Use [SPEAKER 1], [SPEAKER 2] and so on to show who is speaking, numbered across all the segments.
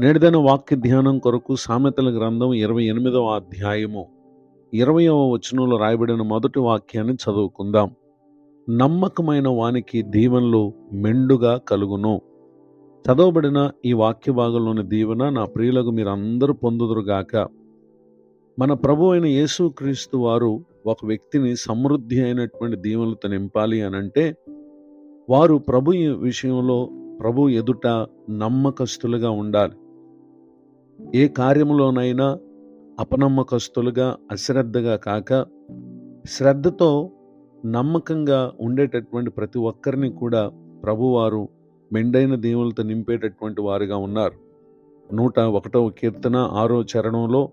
[SPEAKER 1] నేటిదిన వాక్య ధ్యానం కొరకు సామెతల గ్రంథం 28వ అధ్యాయము 20వ వచనంలో రాయబడిన మొదటి వాక్యాన్ని చదువుకుందాం. నమ్మకమైన వానికి దీవెనలు మెండుగా కలుగును. చదవబడిన ఈ వాక్య భాగంలోని దీవెన నా ప్రియులకు మీరందరూ పొందుదురుగాక. మన ప్రభు అయిన యేసుక్రీస్తు వారు ఒక వ్యక్తిని సమృద్ధి అయినటువంటి దీవెనలతో నింపాలి అనంటే వారు ప్రభు విషయంలో ప్రభు ఎదుట నమ్మకస్తులుగా ఉండాలి. ఏ కార్యములోనైనా అపనమ్మకస్తులుగా, అశ్రద్ధగా కాక శ్రద్ధతో నమ్మకంగా ఉండేటటువంటి ప్రతి ఒక్కరిని కూడా ప్రభువారు మెండైన దీవెనలతో నింపేటటువంటి వారుగా ఉన్నారు. 101వ కీర్తన 6వ చరణంలో,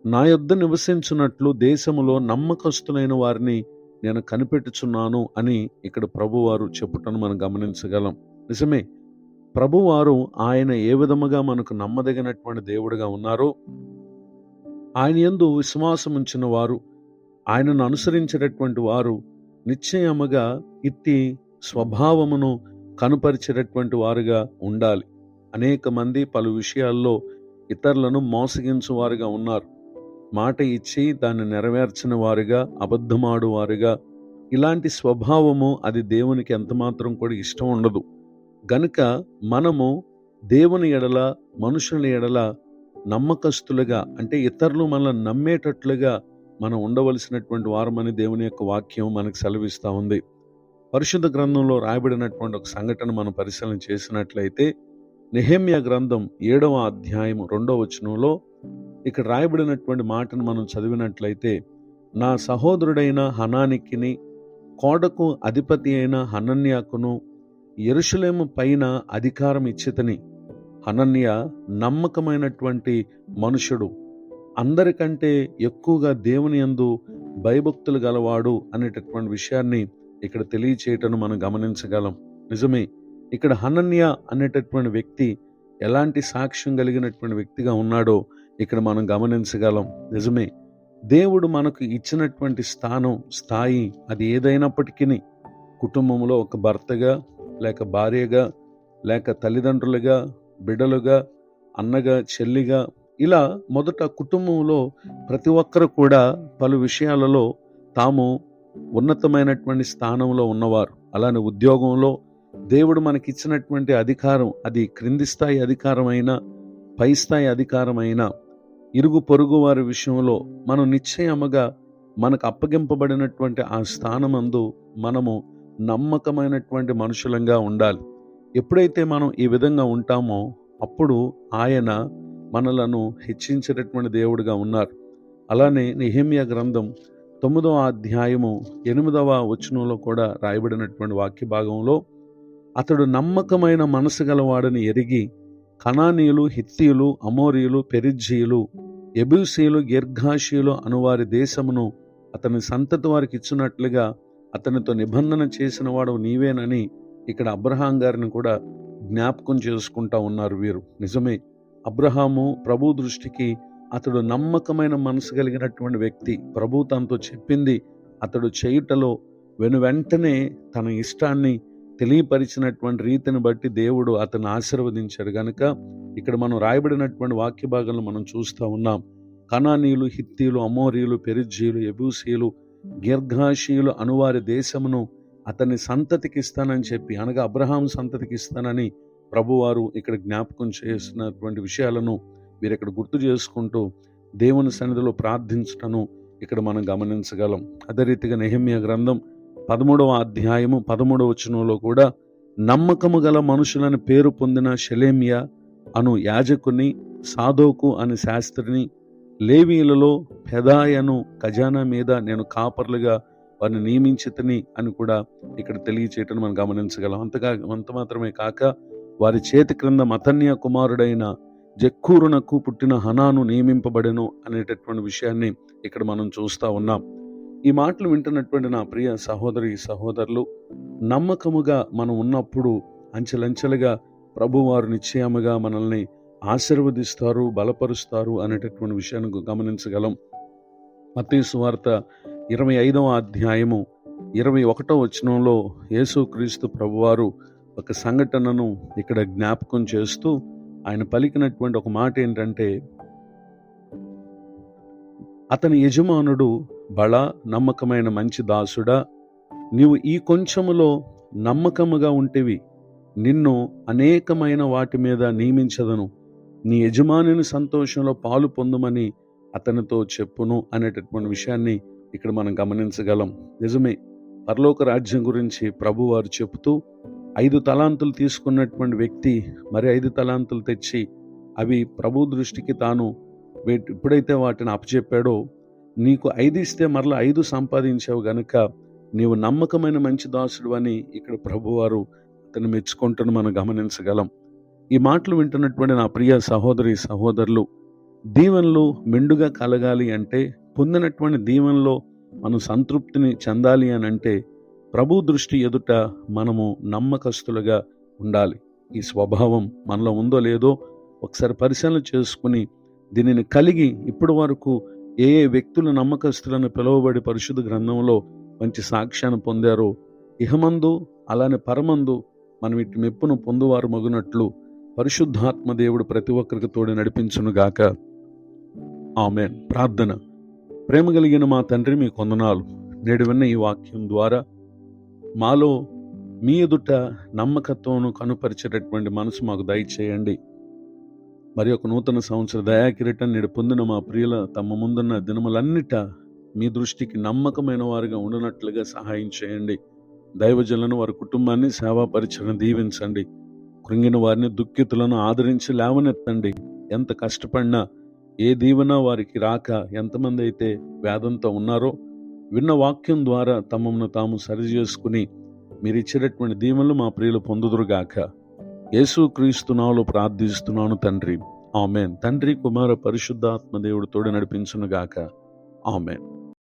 [SPEAKER 1] నా యొద్ద నివసించున్నట్లు దేశములో నమ్మకస్తులైన వారిని నేను కనిపెట్టుచున్నాను అని ఇక్కడ ప్రభువారు చెప్పుటను మనం గమనించగలం. నిజమే, ప్రభువారు ఆయన ఏ విధముగా మనకు నమ్మదగినటువంటి దేవుడిగా ఉన్నారో, ఆయన యందు విశ్వాసం ఉంచిన వారు, ఆయనను అనుసరించేటటువంటి వారు నిశ్చయముగా ఇట్టి స్వభావమును కనుపరిచేటటువంటి వారుగా ఉండాలి. అనేక మంది పలు విషయాల్లో ఇతరులను మోసగించు వారుగా ఉన్నారు. మాట ఇచ్చి దాన్ని నెరవేర్చిన వారుగా, అబద్ధమాడు వారుగా, ఇలాంటి స్వభావము అది దేవునికి ఎంతమాత్రం కూడా ఇష్టం ఉండదు. గనుక మనము దేవుని ఎడల, మనుషుల ఎడల నమ్మకస్తులుగా, అంటే ఇతరులు మనల్ని నమ్మేటట్లుగా మనం ఉండవలసినటువంటి వారమని దేవుని యొక్క వాక్యం మనకు సెలవిస్తూ ఉంది. పరిశుద్ధ గ్రంథంలో రాయబడినటువంటి ఒక సంఘటన మనం పరిశీలన చేసినట్లయితే, నెహెమ్యా గ్రంథం 7వ అధ్యాయం 2వ వచనంలో ఇక్కడ రాయబడినటువంటి మాటను మనం చదివినట్లయితే, నా సహోదరుడైన హనానికిని, కోడకు అధిపతి అయిన హనన్యాకును యెరూషలేము పైన అధికారం ఇచ్చితని. హనన్య నమ్మకమైనటువంటి మనుషుడు, అందరికంటే ఎక్కువగా దేవుని యందు భయభక్తులు గలవాడు అనేటటువంటి విషయాన్ని ఇక్కడ తెలియచేయటను మనం గమనించగలం. నిజమే, ఇక్కడ హనన్య అనేటటువంటి వ్యక్తి ఎలాంటి సాక్ష్యం కలిగినటువంటి వ్యక్తిగా ఉన్నాడో ఇక్కడ మనం గమనించగలం. నిజమే, దేవుడు మనకు ఇచ్చినటువంటి స్థాయి అది ఏదైనప్పటికీ, కుటుంబంలో ఒక భర్తగా, లేక భార్యగా, లేక తల్లిదండ్రులుగా, బిడ్డలుగా, అన్నగా, చెల్లిగా, ఇలా మొదట కుటుంబంలో ప్రతి ఒక్కరు కూడా పలు విషయాలలో తాము ఉన్నతమైనటువంటి స్థానంలో ఉన్నవారు. అలానే ఉద్యోగంలో దేవుడు మనకిచ్చినటువంటి అధికారం అది క్రింది స్థాయి అధికారమైనా, పై స్థాయి అధికారమైనా, ఇరుగు పొరుగు వారి విషయంలో మనం నిశ్చయముగా మనకు అప్పగింపబడినటువంటి ఆ స్థానమందు మనము నమ్మకమైనటువంటి మనుషులంగా ఉండాలి. ఎప్పుడైతే మనం ఈ విధంగా ఉంటామో అప్పుడు ఆయన మనలను హెచ్చించేటటువంటి దేవుడిగా ఉన్నారు. అలానే నెహెమ్యా గ్రంథం 9వ అధ్యాయము 8వ వచనంలో కూడా రాయబడినటువంటి వాక్య భాగంలో, అతడు నమ్మకమైన మనసు గలవాడని ఎరిగి కనానీయులు, హిత్తీయులు, అమోరీయులు, పెరిజ్జీయులు, యెబూసీయులు, గిర్గాషీయులు అనువారి దేశమును అతని సంతతి వారికి ఇచ్చినట్లుగా అతనితో నిబంధన చేసిన వాడు నీవేనని ఇక్కడ అబ్రహాం గారిని కూడా జ్ఞాపకం చేసుకుంటా ఉన్నారు వీరు. నిజమే, అబ్రహాము ప్రభు దృష్టికి అతడు నమ్మకమైన మనసు కలిగినటువంటి వ్యక్తి. ప్రభు తనతో చెప్పింది అతడు చేయుటలో వెనువెంటనే తన ఇష్టాన్ని తెలియపరిచినటువంటి రీతిని బట్టి దేవుడు అతను ఆశీర్వదించాడు. గనుక ఇక్కడ మనం రాయబడినటువంటి వాక్య భాగంలో మనం చూస్తూ ఉన్నాం, కనానీయులు, హిత్తీయులు, అమోరీయులు, పెరిజ్జీయులు, యెబూసీయులు, గిర్గాషీయులు అనువారి దేశమును అతని సంతతికి ఇస్తానని చెప్పి, అనగా అబ్రహాం సంతతికి ఇస్తానని ప్రభువారు ఇక్కడ జ్ఞాపకం చేస్తున్నటువంటి విషయాలను మీరు ఇక్కడ గుర్తు చేసుకుంటూ దేవుని సన్నిధిలో ప్రార్థించటను ఇక్కడ మనం గమనించగలం. అదే రీతిగా నెహెమ్యా గ్రంథం 13వ అధ్యాయము 13వ వచనంలో కూడా, నమ్మకము గల మనుషులని పేరు పొందిన షెలెమ్యా అను యాజకుని, సాదోకు అనే శాస్త్రిని, లేవీయులలో పెదాయను ఖజానా మీద నేను కాపర్లుగా వారిని నియమించితిని అని కూడా ఇక్కడ తెలియచేయటం మనం గమనించగలం. అంత మాత్రమే కాక వారి చేతి క్రింద మతన్య కుమారుడైన జక్కూరునకు పుట్టిన హనాను నియమింపబడెను అనేటటువంటి విషయాన్ని ఇక్కడ మనం చూస్తూ ఉన్నాం. ఈ మాటలు వింటున్నటువంటి నా ప్రియ సహోదరి సహోదరులు, నమ్మకముగా మనం ఉన్నప్పుడు అంచెలంచెలుగా ప్రభువారు నిశ్చయముగా మనల్ని ఆశీర్వదిస్తారు, బలపరుస్తారు అనేటటువంటి విషయాన్ని గమనించగలం. మత్తయి సువార్త 25వ అధ్యాయము 21వ వచనంలో యేసుక్రీస్తు ప్రభువారు ఒక సంఘటనను ఇక్కడ జ్ఞాపకం చేస్తూ ఆయన పలికినటువంటి ఒక మాట ఏంటంటే, అతని యజమానుడు, బళ నమ్మకమైన మంచి దాసుడా, నీవు ఈ కొంచెములో నమ్మకముగా ఉంటివి, నిన్ను అనేకమైన వాటి మీద నియమించదను, నీ యజమానిని సంతోషంలో పాలు పొందుమని అతనితో చెప్పును అనేటటువంటి విషయాన్ని ఇక్కడ మనం గమనించగలం. నిజమే, పరలోక రాజ్యం గురించి ప్రభువారు చెబుతూ 5 తలాంతులు తీసుకున్నటువంటి వ్యక్తి మరి 5 తలాంతులు తెచ్చి అవి ప్రభు దృష్టికి తాను ఎప్పుడైతే వాటిని అప్పచెప్పాడో, నీకు 5 ఇస్తే మరలా 5 సంపాదించావు గనుక నీవు నమ్మకమైన మంచి దాసుడు అని ఇక్కడ ప్రభువారు అతను మెచ్చుకుంటున్న మనం గమనించగలం. ఈ మాటలు వింటున్నటువంటి నా ప్రియ సహోదరి సహోదరులు, దీవెనలు మెండుగా కలగాలి అంటే, పొందినటువంటి దీవెనలో మనం సంతృప్తిని చెందాలి అని అంటే, ప్రభు దృష్టి ఎదుట మనము నమ్మకస్తులుగా ఉండాలి. ఈ స్వభావం మనలో ఉందో లేదో ఒకసారి పరిశీలన చేసుకుని, దీనిని కలిగి ఇప్పటి వరకు ఏ ఏ వ్యక్తులు నమ్మకస్తులను పిలువబడి పరిశుద్ధ గ్రంథంలో మంచి సాక్ష్యాన్ని పొందారో, ఇహమందు అలానే పరమందు మనం ఇటు మెప్పును పొందువారు మగునట్లు పరిశుద్ధాత్మ దేవుడు ప్రతి ఒక్కరికి తోడి నడిపించునుగాక. ఆమేన్. ప్రార్థన. ప్రేమ కలిగిన మా తండ్రి, మీ కొందనాలు. నేడు విన్న ఈ వాక్యం ద్వారా మాలో మీ ఎదుట నమ్మకత్వం కనుపరిచేటటువంటి మనసు మాకు దయచేయండి. మరి ఒక నూతన సంవత్సర దయాకిరీటం నేడు పొందిన మా ప్రియుల తమ ముందున్న దినములన్నిట మీ దృష్టికి నమ్మకమైన వారుగా ఉండనట్లుగా సహాయం చేయండి. దైవజనులను, వారి కుటుంబాన్ని, సేవా పరిచయను దీవించండి. కృంగిన వారిని, దుఃఖితులను ఆదరించి లేవనెత్తండి. ఎంత కష్టపడినా ఏ దీవెన వారికి రాక ఎంతమంది అయితే వేదంతో ఉన్నారో, విన్న వాక్యం ద్వారా తమను తాము సరిచేసుకుని మీరు ఇచ్చేటటువంటి దీవెనలు మా ప్రియులు పొందుదురుగాక. యేసు క్రీస్తు నామములో ప్రార్థిస్తున్నాను తండ్రి. ఆమేన్. తండ్రి, కుమార, పరిశుద్ధాత్మ దేవుడు తోడు నడిపించునుగాక. ఆమేన్.